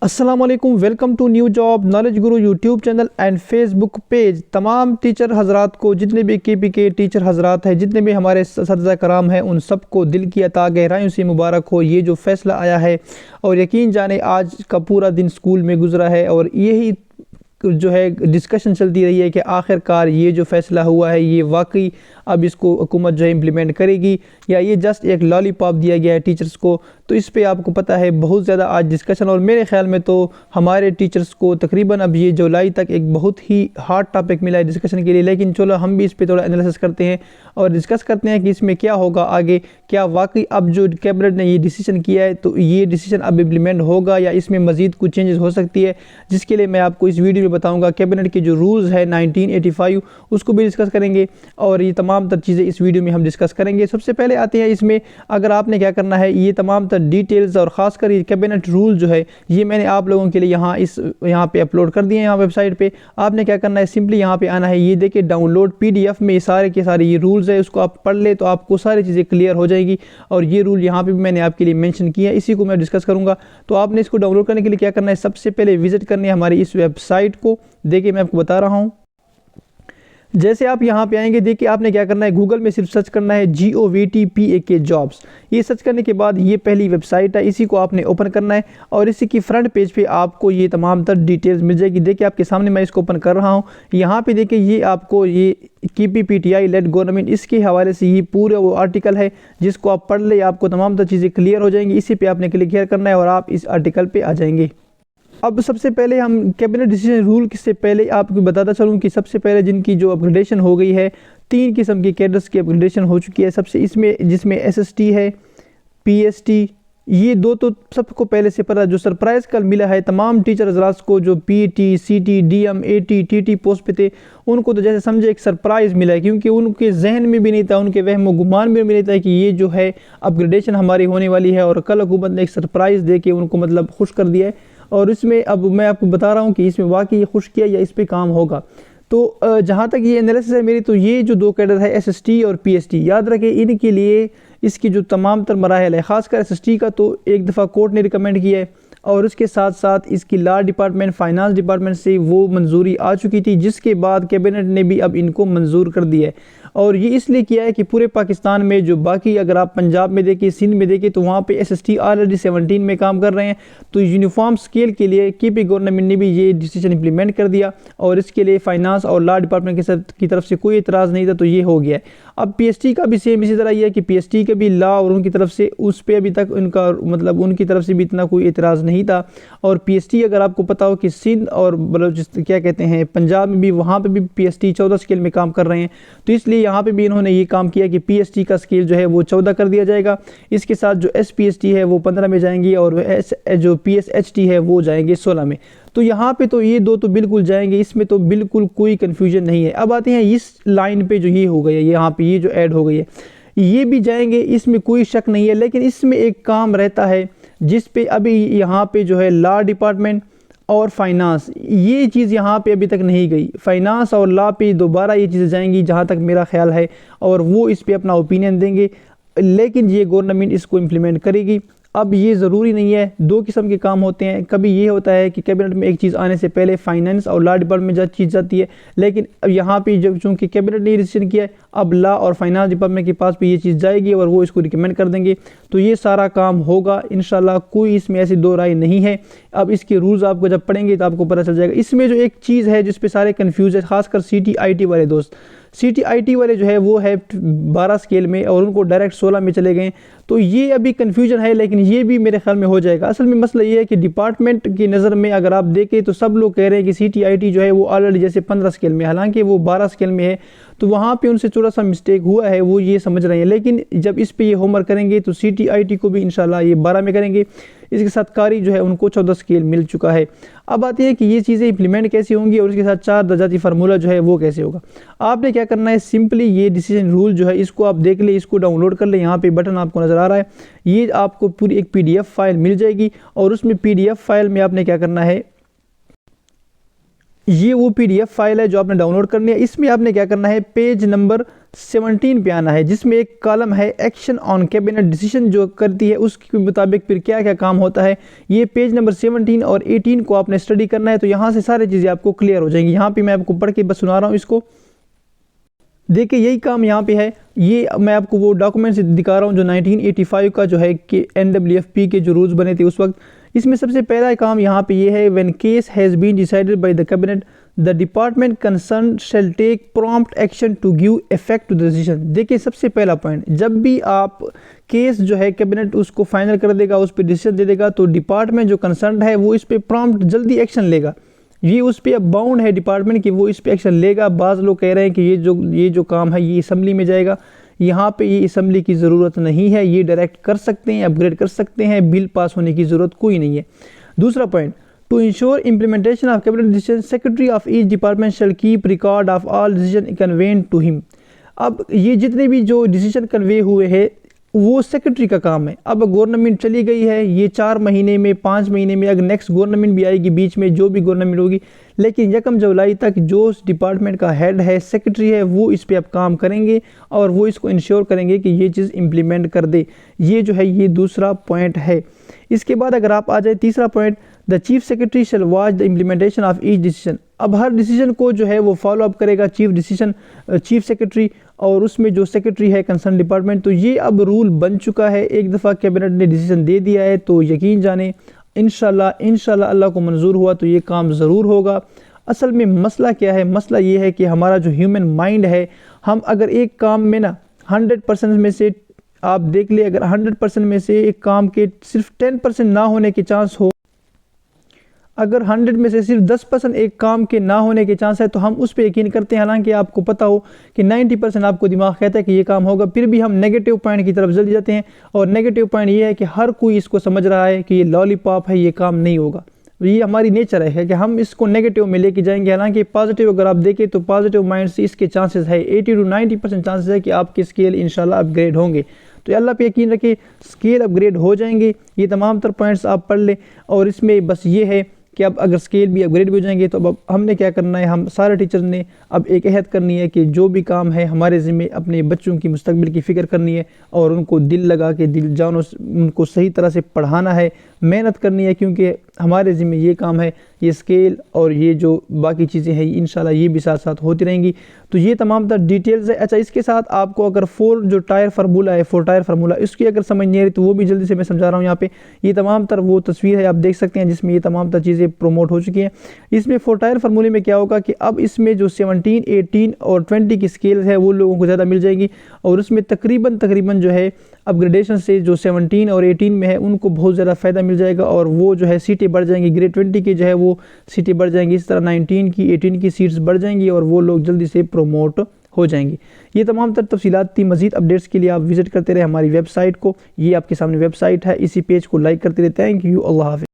अस्सलाम वालेकुम, welcome to new job knowledge guru YouTube channel and Facebook page. तमाम teacher हजरात को, जितने भी केपी के टीचर हजरात हैं, जितने भी हमारे सत्ज़ा कराम हैं, उन सबको दिल की अता गहराइयों से मुबारक हो। ये जो फ़ैसला आया है और यकीन जाने आज का पूरा दिन स्कूल में गुजरा है और यही जो है डिस्कशन चलती रही है कि आखिरकार ये जो फ़ैसला हुआ है ये वाकई अब इसको हुकूमत जो है इम्प्लीमेंट करेगी या ये जस्ट एक लॉलीपॉप दिया गया है टीचर्स को। तो इस पे आपको पता है बहुत ज़्यादा आज डिस्कशन, और मेरे ख़्याल में तो हमारे टीचर्स को तकरीबन अब ये जुलाई तक एक बहुत ही हार्ड टॉपिक मिला है डिस्कशन के लिए। लेकिन चलो हम भी इस पर थोड़ा एनालिसिस करते हैं और डिस्कस करते हैं कि इसमें क्या होगा आगे। क्या वाकई अब जो कैबिनेट ने ये डिसीजन किया है तो ये डिसीजन अब इम्प्लीमेंट होगा या इसमें मज़ीद कुछ चेंजेस हो सकती है, जिसके लिए मैं आपको इस वीडियो में बताऊँगा। कैबिनेट के जो रूल्स है 1985 उसको भी डिस्कस करेंगे और ये तमाम तर चीज़ें इस वीडियो में हम डिस्कस करेंगे। सबसे पहले आते हैं इसमें, अगर आपने क्या करना है, ये तमाम तर डिटेल्स और ख़ासकर ये कैबिनेट रूल जो है ये मैंने आप लोगों के लिए यहाँ पे अपलोड कर दिए हैं। यहाँ वेबसाइट पे आपने क्या करना है, सिंपली यहाँ पे आना है। ये देखिए डाउनलोड PDF में सारे के सारे ये रूल्स है, उसको आप पढ़ ले तो आपको सारी चीज़ें क्लियर हो जाएगी। और ये रूल यहाँ पे भी मैंने आपके लिए मेंशन किया है, इसी को मैं डिस्कस करूँगा। तो आपने इसको डाउनलोड करने के लिए क्या करना है, सबसे पहले विजिट करनी है हमारी इस वेबसाइट को। देखिए मैं आपको बता रहा हूँ, जैसे आप यहाँ पे आएंगे, देखिए आपने क्या करना है, गूगल में सिर्फ सर्च करना है GOVTPAK जॉब्स। ये सर्च करने के बाद ये पहली वेबसाइट है, इसी को आपने ओपन करना है और इसी की फ्रंट पेज पे आपको ये तमाम तर डिटेल्स मिल जाएगी। देखिए आपके सामने मैं इसको ओपन कर रहा हूँ। यहाँ पे देखिए ये आपको ये KPPTI लेड गवर्नमेंट, इसके हवाले से ये पूरा वो आर्टिकल है जिसको आप पढ़ ले, आपको तमाम तर चीज़ें क्लियर हो जाएंगी। इसी पर आपने क्लिक करना है और आप इस आर्टिकल पर आ जाएंगे। अब सबसे पहले हम कैबिनेट डिसीजन रूल से पहले आपको बताता चलूँ कि सबसे पहले जिनकी जो अपग्रेडेशन हो गई है, 3 किस्म की कैडर्स की अपग्रेडेशन हो चुकी है। सबसे इसमें जिसमें SST है, PST, ये दो तो सबको पहले से पता। जो सरप्राइज़ कल मिला है तमाम टीचर हजरात को जो PT, CT, DM, AT, TT post पे थे, उनको तो जैसे समझे एक सरप्राइज़ मिला है, क्योंकि उनके जहन में भी नहीं था, उनके वहम गुमान में भी नहीं था कि ये जो है अपग्रेडेशन हमारी होने वाली है। और कल हुकूमत ने एक सरप्राइज़ दे के उनको मतलब खुश कर दिया है। और इसमें अब मैं आपको बता रहा हूँ कि इसमें वाकई खुश किया या इस पे काम होगा। तो जहाँ तक ये एनालिसिस है मेरी, तो ये जो 2 कैडर है SST और PST, याद रखें इनके लिए इसकी जो तमाम तर मराहल है, ख़ासकर SST का तो एक दफ़ा कोर्ट ने रिकमेंड किया है और उसके साथ साथ इसकी लॉ डिपार्टमेंट, फाइनेंस डिपार्टमेंट से वो मंजूरी आ चुकी थी, जिसके बाद कैबिनेट ने भी अब इनको मंजूर कर दिया है। और ये इसलिए किया है कि पूरे पाकिस्तान में जो बाकी, अगर आप पंजाब में देखें, सिंध में देखें, तो वहाँ पे SST ऑलरेडी 17 में काम कर रहे हैं। तो यूनिफॉर्म स्केल के लिए KP गवर्नमेंट ने भी ये डिसीजन इम्प्लीमेंट कर दिया और इसके लिए फाइनेंस और लॉ डिपार्टमेंट की तरफ से कोई एतराज़ नहीं था, तो ये हो गया है। अब PST का भी सेम इसी तरह ये है कि PST के भी लॉ और उनकी तरफ से उस पर अभी तक उनका मतलब उनकी तरफ से भी इतना कोई एतराज़ नहीं था। और PST अगर आपको पता हो कि सिंध और बलोचिस्तान क्या कहते हैं पंजाब में भी, वहाँ पे भी PST 14 स्केल में काम कर रहे हैं। तो इसलिए यहाँ पे भी इन्होंने ये काम किया कि PST का स्केल जो है वो 14 कर दिया जाएगा। इसके साथ जो SPST है वो 15 में जाएंगी और जो PSHT है वो जाएंगे 16 में। तो यहाँ पे तो ये 2 तो बिल्कुल जाएंगे, इसमें तो बिल्कुल कोई कन्फ्यूजन नहीं है। अब आते हैं इस लाइन पे जो ये हो गई है, यहाँ पे ये जो ऐड हो गई है, ये भी जाएंगे, इसमें कोई शक नहीं है। लेकिन इसमें एक काम रहता है जिस पे अभी यहाँ पे जो है लॉ डिपार्टमेंट और फाइनेंस, ये चीज़ यहाँ पे अभी तक नहीं गई। फाइनेंस और लॉ पे दोबारा ये चीज़ें जाएंगी जहाँ तक मेरा ख्याल है, और वो इस पे अपना ओपिनियन देंगे, लेकिन ये गवर्नमेंट इसको इम्प्लीमेंट करेगी। अब ये ज़रूरी नहीं है, 2 किस्म के काम होते हैं। कभी ये होता है कि कैबिनेट में एक चीज़ आने से पहले फाइनेंस और लॉ डिपार्टमेंट में चीज़ जाती है, लेकिन अब यहाँ पे जब चूँकि कैबिनेट ने डिसीजन किया है, अब लॉ और फाइनेंस डिपार्टमेंट के पास भी ये चीज़ जाएगी और वो इसको रिकमेंड कर देंगे। तो ये सारा काम होगा इंशाल्लाह, कोई इसमें ऐसी 2 राय नहीं है। अब इसके रूल्स आपको जब पढ़ेंगे तो आपको पता चल जाएगा। इसमें जो एक चीज़ है जिस पे सारे कन्फ्यूज है, खासकर CTIT वाले दोस्त, CTIT वाले जो है वो है 12 स्केल में और उनको डायरेक्ट 16 में चले गए। तो ये अभी कन्फ्यूजन है, लेकिन ये भी मेरे ख्याल में हो जाएगा। असल में मसला ये है कि डिपार्टमेंट की नज़र में अगर आप देखें तो सब लोग कह रहे हैं कि CTIT जो है वो ऑलरेडी जैसे 15 स्केल में, हालांकि वो 12 स्केल में है, तो वहाँ पे उनसे थोड़ा सा मिस्टेक हुआ है, वो ये समझ रहे हैं। लेकिन जब इस पे ये होमवर्क करेंगे तो CTIT को भी इंशाल्लाह ये 12 में करेंगे। इसके साथ कारी जो है उनको 14 स्केल मिल चुका है। अब आती है कि ये चीज़ें इंप्लीमेंट कैसी होंगी और इसके साथ 4 दर्जाती फार्मूला जो है वो कैसे होगा। आपने क्या करना है, सिंपली ये डिसीजन रूल जो है इसको आप देख ले, इसको डाउनलोड कर ले। यहाँ पे बटन आपको नज़र आ रहा है, ये आपको पूरी एक PDF फाइल मिल जाएगी और उसमें PDF फाइल में आपने क्या करना है, ये वो PDF फाइल है जो आपने डाउनलोड करनी है। इसमें आपने क्या करना है, पेज नंबर 17 पे आना है, जिसमें एक कॉलम है एक्शन ऑन कैबिनेट डिसीजन जो करती है उसके मुताबिक फिर क्या क्या काम होता है। ये पेज नंबर 17 और 18 को आपने स्टडी करना है, तो यहाँ से सारी चीज़ें आपको क्लियर हो जाएंगी। यहाँ पे मैं आपको पढ़ के बस सुना रहा हूँ इसको। देखिए यही काम यहाँ पे है, ये मैं आपको वो डॉक्यूमेंट से दिखा रहा हूँ जो 1985 का जो है कि NWFP के जो रूल्स बने थे उस वक्त। इसमें सबसे पहला काम यहाँ पे ये है, when case has been decided by the cabinet the department concern shall take prompt action to give effect to the decision. देखिए सबसे पहला पॉइंट, जब भी आप केस जो है कैबिनेट उसको फाइनल कर देगा, उस पर डिसीजन दे देगा, तो डिपार्टमेंट जो कंसर्न है वो इस पर प्रॉम्प्ट जल्दी एक्शन लेगा। ये उस पर अब बाउंड है डिपार्टमेंट कि वो इस पर एक्शन लेगा। बाज़ लोग कह रहे हैं कि ये जो काम है ये असम्बली में जाएगा, यहाँ पे ये असम्बली की ज़रूरत नहीं है, ये डायरेक्ट कर सकते हैं, अपग्रेड कर सकते हैं, बिल पास होने की ज़रूरत कोई नहीं है। दूसरा point, to ensure implementation of cabinet decision secretary of each department shall keep record of all decision conveyed to him. अब ये जितने भी जो डिसीजन कन्वे हुए हैं वो सेक्रेटरी का काम है। अब गवर्नमेंट चली गई है, ये 4 महीने में 5 महीने में अगर नेक्स्ट गवर्नमेंट भी आएगी बीच में, जो भी गवर्नमेंट होगी, लेकिन 1 जुलाई तक जो डिपार्टमेंट का हेड है सेक्रेटरी है वो इस पे अब काम करेंगे और वो इसको इंश्योर करेंगे कि ये चीज़ इम्प्लीमेंट कर दे। ये जो है ये दूसरा पॉइंट है। इसके बाद अगर आप आ जाए तीसरा point, the chief secretary shall watch the implementation of each decision. अब हर डिसीजन को जो है वो फॉलो अप करेगा चीफ सेक्रेटरी, और उसमें जो सेक्रेटरी है कंसर्न डिपार्टमेंट। तो ये अब रूल बन चुका है, एक दफ़ा कैबिनेट ने डिसीजन दे दिया है तो यकीन जाने इंशाल्लाह अल्लाह को मंजूर हुआ तो ये काम ज़रूर होगा। असल में मसला क्या है, मसला ये है कि हमारा जो ह्यूमन माइंड है, हम अगर एक काम में ना 100% में से आप देख ले, अगर 100% में से एक काम के सिर्फ 10% ना होने के चांस हो, अगर 100 में से सिर्फ 10% एक काम के ना होने के चांस है तो हम उस पर यकीन करते हैं, हालांकि आपको पता हो कि 90% आपको दिमाग कहता है कि ये काम होगा, फिर भी हम नेगेटिव पॉइंट की तरफ जल्दी जाते हैं। और नेगेटिव पॉइंट ये है कि हर कोई इसको समझ रहा है कि ये लॉलीपॉप है, ये काम नहीं होगा। ये हमारी नेचर है कि हम इसको नेगेटिव में लेके जाएंगे, हालांकि पॉजिटिव अगर आप देखें तो पॉजिटिव माइंड से इसके चांसेस है 80 to 90% चांसेस है कि आपके स्केल इंशाल्लाह अपग्रेड होंगे। तो अल्लाह पे यकीन रखें, स्केल अपग्रेड हो जाएंगे। ये तमाम तर पॉइंट्स आप पढ़ लें, और इसमें बस ये है कि अब अगर स्केल भी अपग्रेड भी हो जाएंगे तो अब हमने क्या करना है, हम सारे टीचर्स ने अब एक अहद करनी है कि जो भी काम है हमारे ज़िम्मे अपने बच्चों की मुस्तकबिल की फ़िक्र करनी है और उनको दिल लगा के दिल जानो उनको सही तरह से पढ़ाना है, मेहनत करनी है, क्योंकि हमारे ज़िम्मे ये काम है। ये स्केल और ये जो बाकी चीज़ें हैं इंशाल्लाह ये भी साथ साथ होती रहेंगी। तो ये तमाम तर डिटेल्स है। अच्छा, इसके साथ आपको अगर 4 जो टायर फार्मूला है, 4 टायर फार्मूला, इसकी अगर समझ नहीं आ रही तो वो भी जल्दी से मैं समझा रहा हूँ। यहाँ पे ये तमाम तर वो तस्वीर है, आप देख सकते हैं, जिसमें ये तमाम तर चीज़ें प्रोमोट हो चुकी हैं। इसमें 4 टायर फार्मूले में क्या होगा कि अब इसमें जो 17, 18 और 20 की स्केल है वो लोगों को ज़्यादा मिल जाएगी, और उसमें तकरीबन जो है अपग्रेडेशन से जो 17 और 18 में है उनको बहुत ज़्यादा फ़ायदा मिल जाएगा, और वो जो है सीटें बढ़ जाएंगी। ग्रेड 20 की जो है वो सीटें बढ़ जाएंगी, इस तरह 19 की 18 की सीट्स बढ़ जाएंगी और वो लोग जल्दी से प्रोमोट हो जाएंगी। ये तमाम तर तफसीलात थी। मज़ीद अपडेट्स के लिए आप विज़िट करते रहे हमारी वेबसाइट को, ये आपके सामने वेबसाइट है, इसी पेज को लाइक करते रहे। थैंक यू, अल्लाह हाफ़िज़।